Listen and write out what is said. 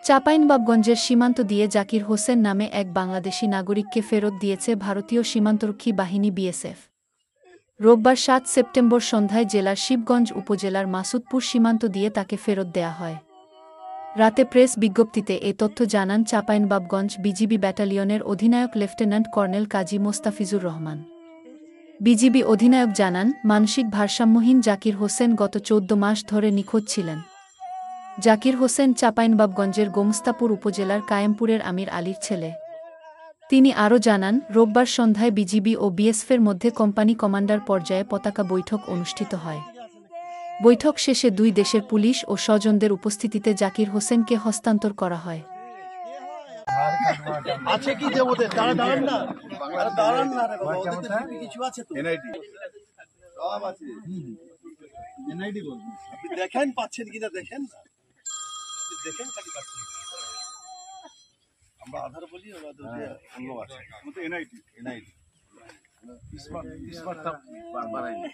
চাঁপাইনবাবগঞ্জের সীমান্ত দিয়ে জাকির হোসেন নামে এক বাংলাদেশি নাগরিককে ফেরত দিয়েছে ভারতীয় সীমান্তরক্ষী বাহিনী বিএসএফ। রোববার ৭ সেপ্টেম্বর সন্ধ্যায় জেলার শিবগঞ্জ উপজেলার মাসুদপুর সীমান্ত দিয়ে তাকে ফেরত দেয়া হয়। রাতে প্রেস বিজ্ঞপ্তিতে এ তথ্য জানান চাঁপাইনবাবগঞ্জ বিজিবি ব্যাটালিয়নের অধিনায়ক লেফটেন্যান্ট কর্নেল কাজী মোস্তাফিজুর রহমান। বিজিবি অধিনায়ক জানান, মানসিক ভারসাম্যহীন জাকির হোসেন গত ১৪ মাস ধরে নিখোঁজ ছিলেন। জাকির হোসেন চাঁপাইনবাবগঞ্জের গোমস্তাপুর উপজেলার কায়েমপুরের আমির আলীর ছেলে। তিনি আরও জানান, রোববার সন্ধ্যায় বিজিবি ও বিএসএফের মধ্যে কোম্পানি কমান্ডার পর্যায়ে পতাকা বৈঠক অনুষ্ঠিত হয়। বৈঠক শেষে দুই দেশের পুলিশ ও স্বজনদের উপস্থিতিতে জাকির হোসেনকে হস্তান্তর করা হয়। দেখেন পাচ্ছেন কিনা দেখেন, দেখেন আমরা আধার বলি, অন্য আছে এনআইটি স্মার্ট বাড়াইনি।